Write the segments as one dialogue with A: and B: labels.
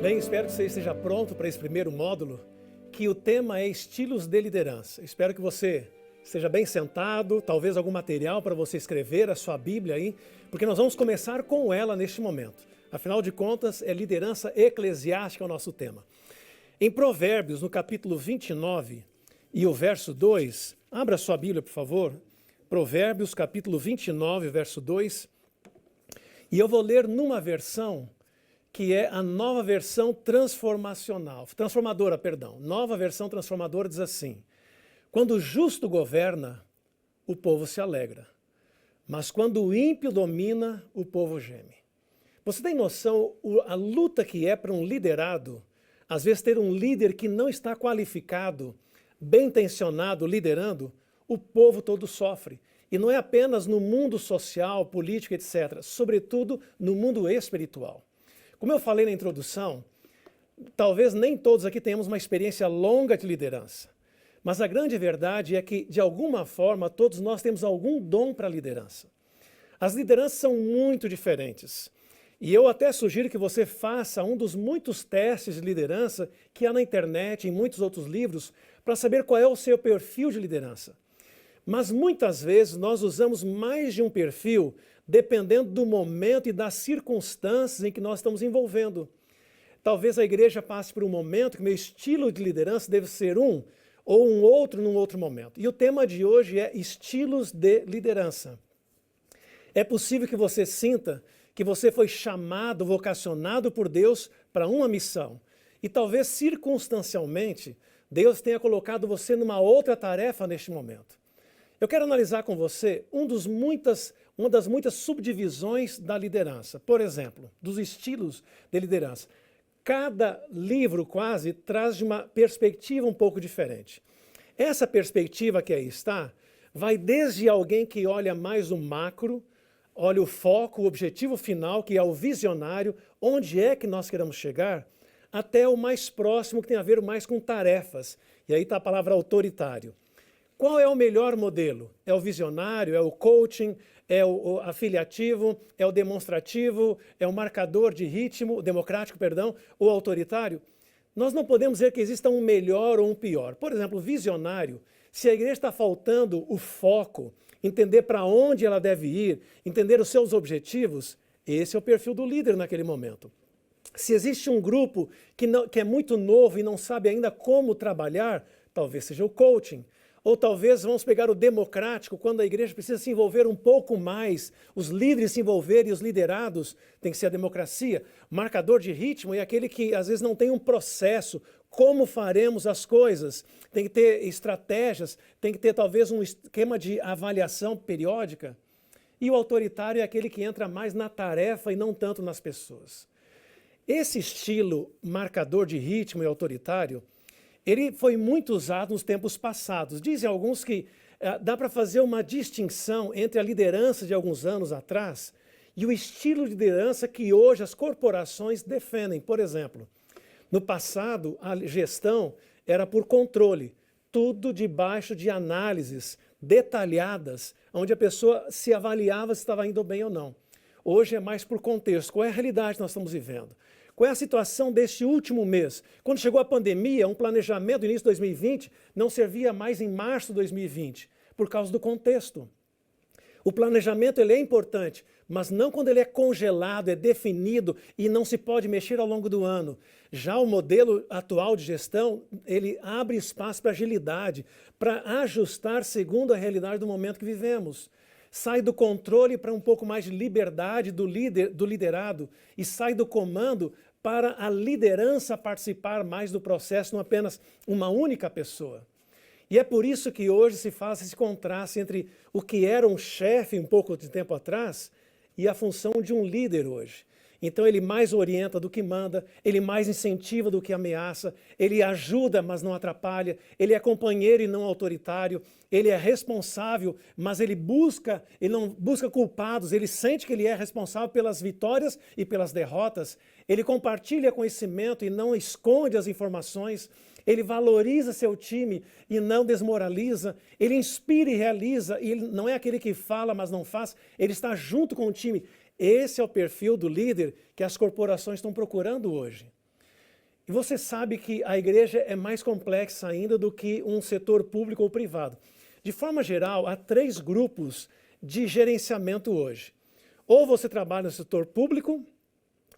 A: Bem, espero que você esteja pronto para esse primeiro módulo, que o tema é estilos de liderança. Espero que você esteja bem sentado, talvez algum material para você escrever a sua Bíblia aí, porque nós vamos começar com ela neste momento. Afinal de contas, é liderança eclesiástica o nosso tema. Em Provérbios, no capítulo 29 e o verso 2, abra sua Bíblia, por favor. Provérbios, capítulo 29, verso 2. E eu vou ler numa versão que é a nova versão transformadora, Nova versão transformadora diz assim: quando o justo governa, o povo se alegra, mas quando o ímpio domina, o povo geme. Você tem noção a luta que é para um liderado, às vezes ter um líder que não está qualificado, bem intencionado, liderando, o povo todo sofre. E não é apenas no mundo social, político, etc., sobretudo no mundo espiritual. Como eu falei na introdução, talvez nem todos aqui tenhamos uma experiência longa de liderança, mas a grande verdade é que, de alguma forma, todos nós temos algum dom para a liderança. As lideranças são muito diferentes. E eu até sugiro que você faça um dos muitos testes de liderança que há na internet e em muitos outros livros para saber qual é o seu perfil de liderança. Mas muitas vezes nós usamos mais de um perfil dependendo do momento e das circunstâncias em que nós estamos envolvendo. Talvez a igreja passe por um momento que meu estilo de liderança deve ser um ou um outro num outro momento. E o tema de hoje é estilos de liderança. É possível que você sinta que você foi chamado, vocacionado por Deus para uma missão. E talvez circunstancialmente Deus tenha colocado você numa outra tarefa neste momento. Eu quero analisar com você uma das muitas subdivisões da liderança. Por exemplo, dos estilos de liderança. Cada livro quase traz de uma perspectiva um pouco diferente. Essa perspectiva que aí está, vai desde alguém que olha mais o macro, olha o foco, o objetivo final, que é o visionário, onde é que nós queremos chegar, até o mais próximo, que tem a ver mais com tarefas. E aí está a palavra autoritário. Qual é o melhor modelo? É o visionário, é o coaching, é o afiliativo, é o demonstrativo, é o marcador de ritmo, democrático, ou autoritário? Nós não podemos dizer que exista um melhor ou um pior. Por exemplo, visionário, se a igreja está faltando o foco, entender para onde ela deve ir, entender os seus objetivos, esse é o perfil do líder naquele momento. Se existe um grupo que é muito novo e não sabe ainda como trabalhar, talvez seja o coaching. Ou talvez vamos pegar o democrático, quando a igreja precisa se envolver um pouco mais, os líderes se envolverem e os liderados, tem que ser a democracia. Marcador de ritmo é aquele que às vezes não tem um processo, como faremos as coisas. Tem que ter estratégias, tem que ter talvez um esquema de avaliação periódica. E o autoritário é aquele que entra mais na tarefa e não tanto nas pessoas. Esse estilo marcador de ritmo e autoritário, ele foi muito usado nos tempos passados. Dizem alguns que dá para fazer uma distinção entre a liderança de alguns anos atrás e o estilo de liderança que hoje as corporações defendem. Por exemplo, no passado a gestão era por controle, tudo debaixo de análises detalhadas, onde a pessoa se avaliava se estava indo bem ou não. Hoje é mais por contexto. Qual é a realidade que nós estamos vivendo? Qual é a situação deste último mês? Quando chegou a pandemia, um planejamento do início de 2020 não servia mais em março de 2020, por causa do contexto. O planejamento ele é importante, mas não quando ele é congelado, é definido e não se pode mexer ao longo do ano. Já o modelo atual de gestão, ele abre espaço para agilidade, para ajustar segundo a realidade do momento que vivemos. Sai do controle para um pouco mais de liberdade do liderado e sai do comando para a liderança participar mais do processo, não apenas uma única pessoa. E é por isso que hoje se faz esse contraste entre o que era um chefe um pouco de tempo atrás e a função de um líder hoje. Então ele mais orienta do que manda, ele mais incentiva do que ameaça, ele ajuda, mas não atrapalha, ele é companheiro e não autoritário, ele é responsável, mas ele não busca culpados, ele sente que ele é responsável pelas vitórias e pelas derrotas, ele compartilha conhecimento e não esconde as informações, ele valoriza seu time e não desmoraliza, ele inspira e realiza, e ele não é aquele que fala, mas não faz, ele está junto com o time. Esse é o perfil do líder que as corporações estão procurando hoje. E você sabe que a igreja é mais complexa ainda do que um setor público ou privado. De forma geral, há 3 grupos de gerenciamento hoje. Ou você trabalha no setor público,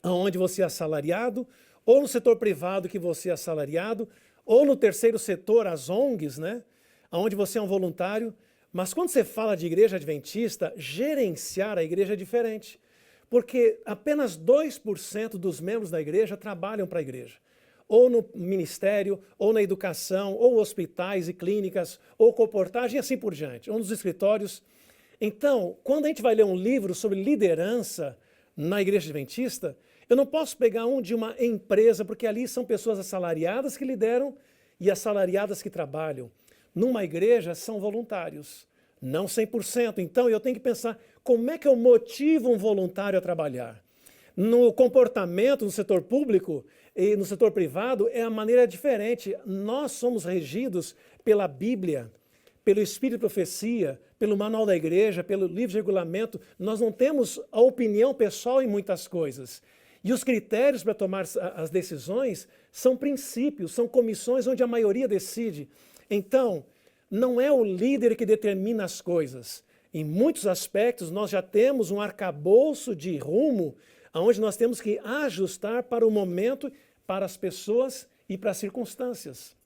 A: onde você é assalariado, ou no setor privado, que você é assalariado, ou no terceiro setor, as ONGs, né? Onde você é um voluntário. Mas quando você fala de igreja adventista, gerenciar a igreja é diferente. Porque apenas 2% dos membros da igreja trabalham para a igreja. Ou no ministério, ou na educação, ou hospitais e clínicas, ou comportagem e assim por diante, ou nos escritórios. Então, quando a gente vai ler um livro sobre liderança na igreja adventista, eu não posso pegar um de uma empresa, porque ali são pessoas assalariadas que lideram e assalariadas que trabalham. Numa igreja são voluntários, não 100%. Então eu tenho que pensar como é que eu motivo um voluntário a trabalhar. No comportamento, no setor público e no setor privado, é a maneira diferente. Nós somos regidos pela Bíblia, pelo Espírito de Profecia, pelo Manual da Igreja, pelo livro de regulamento. Nós não temos a opinião pessoal em muitas coisas. E os critérios para tomar as decisões são princípios, são comissões onde a maioria decide. Então, não é o líder que determina as coisas. Em muitos aspectos, nós já temos um arcabouço de rumo onde nós temos que ajustar para o momento, para as pessoas e para as circunstâncias.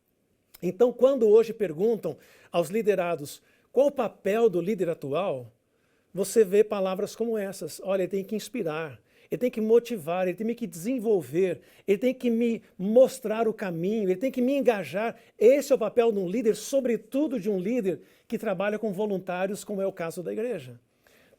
A: Então, quando hoje perguntam aos liderados qual o papel do líder atual, você vê palavras como essas. Olha, ele tem que inspirar, ele tem que motivar, ele tem que desenvolver, ele tem que me mostrar o caminho, ele tem que me engajar. Esse é o papel de um líder, sobretudo de um líder que trabalha com voluntários, como é o caso da igreja.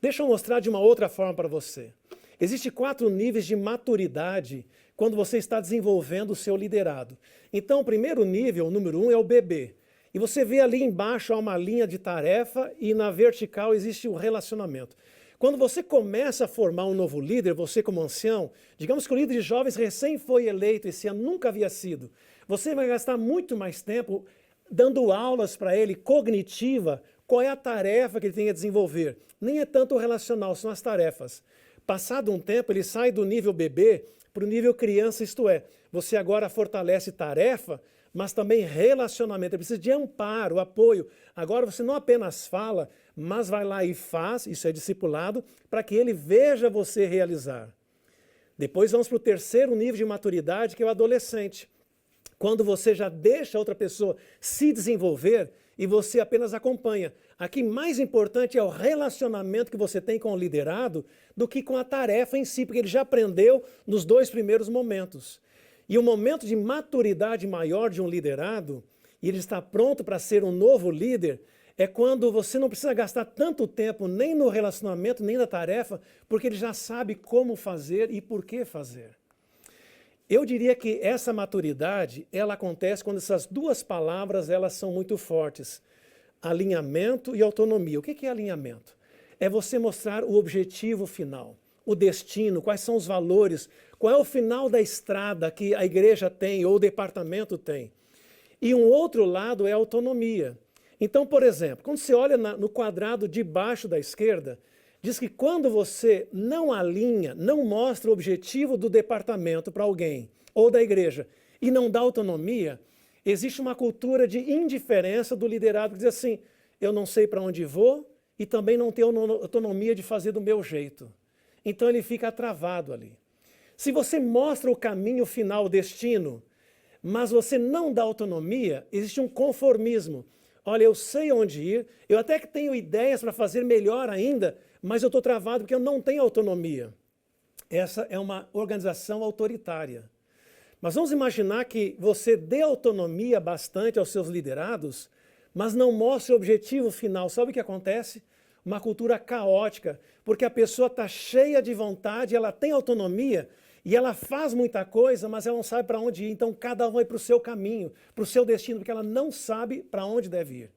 A: Deixa eu mostrar de uma outra forma para você. Existem 4 níveis de maturidade quando você está desenvolvendo o seu liderado. Então, o primeiro nível, o número 1, é o bebê. E você vê ali embaixo há uma linha de tarefa e na vertical existe o relacionamento. Quando você começa a formar um novo líder, você como ancião, digamos que o líder de jovens recém foi eleito, esse ano nunca havia sido, você vai gastar muito mais tempo dando aulas para ele, cognitiva, qual é a tarefa que ele tem a desenvolver. Nem é tanto o relacional, são as tarefas. Passado um tempo, ele sai do nível bebê para o nível criança, isto é, você agora fortalece tarefa, mas também relacionamento. Ele precisa de amparo, apoio. Agora você não apenas fala, mas vai lá e faz, isso é discipulado, para que ele veja você realizar. Depois vamos para o terceiro nível de maturidade, que é o adolescente. Quando você já deixa a outra pessoa se desenvolver e você apenas acompanha. Aqui mais importante é o relacionamento que você tem com o liderado do que com a tarefa em si, porque ele já aprendeu nos 2 primeiros momentos. E o momento de maturidade maior de um liderado, e ele está pronto para ser um novo líder, é quando você não precisa gastar tanto tempo nem no relacionamento, nem na tarefa, porque ele já sabe como fazer e por que fazer. Eu diria que essa maturidade, ela acontece quando essas 2 palavras, elas são muito fortes. Alinhamento e autonomia. O que é alinhamento? É você mostrar o objetivo final, o destino, quais são os valores, qual é o final da estrada que a igreja tem ou o departamento tem. E um outro lado é a autonomia. Então, por exemplo, quando você olha no quadrado de baixo da esquerda, diz que quando você não alinha, não mostra o objetivo do departamento para alguém ou da igreja e não dá autonomia, existe uma cultura de indiferença do liderado que diz assim, eu não sei para onde vou e também não tenho autonomia de fazer do meu jeito. Então ele fica travado ali. Se você mostra o caminho final, o destino, mas você não dá autonomia, existe um conformismo. Olha, eu sei onde ir, eu até que tenho ideias para fazer melhor ainda, mas eu estou travado porque eu não tenho autonomia. Essa é uma organização autoritária. Mas vamos imaginar que você dê autonomia bastante aos seus liderados, mas não mostre o objetivo final. Sabe o que acontece? Uma cultura caótica, porque a pessoa está cheia de vontade, ela tem autonomia e ela faz muita coisa, mas ela não sabe para onde ir. Então cada um vai para o seu caminho, para o seu destino, porque ela não sabe para onde deve ir.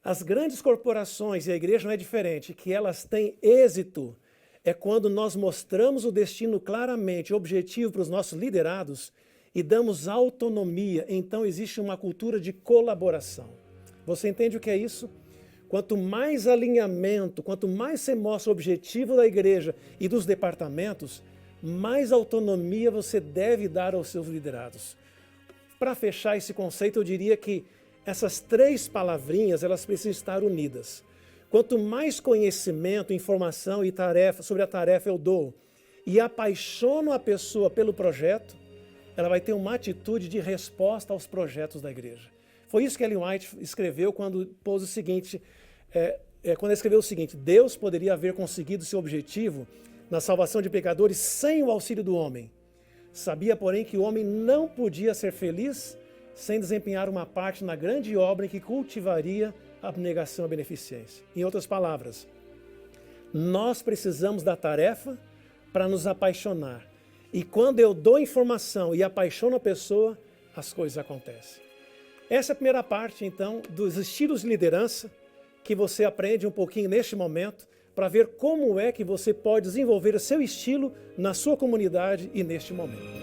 A: As grandes corporações, e a igreja não é diferente, que elas têm êxito, é quando nós mostramos o destino claramente, o objetivo para os nossos liderados e damos autonomia. Então existe uma cultura de colaboração. Você entende o que é isso? Quanto mais alinhamento, quanto mais você mostra o objetivo da igreja e dos departamentos, mais autonomia você deve dar aos seus liderados. Para fechar esse conceito, eu diria que essas 3 palavrinhas, elas precisam estar unidas. Quanto mais conhecimento, informação e tarefa sobre a tarefa eu dou e apaixono a pessoa pelo projeto, ela vai ter uma atitude de resposta aos projetos da igreja. Foi isso que Ellen White escreveu quando pôs o seguinte, quando escreveu o seguinte: Deus poderia haver conseguido seu objetivo na salvação de pecadores sem o auxílio do homem. Sabia, porém, que o homem não podia ser feliz sem desempenhar uma parte na grande obra em que cultivaria a abnegação e a beneficência. Em outras palavras, nós precisamos da tarefa para nos apaixonar. E quando eu dou informação e apaixono a pessoa, as coisas acontecem. Essa é a primeira parte, então, dos estilos de liderança que você aprende um pouquinho neste momento para ver como é que você pode desenvolver o seu estilo na sua comunidade e neste momento.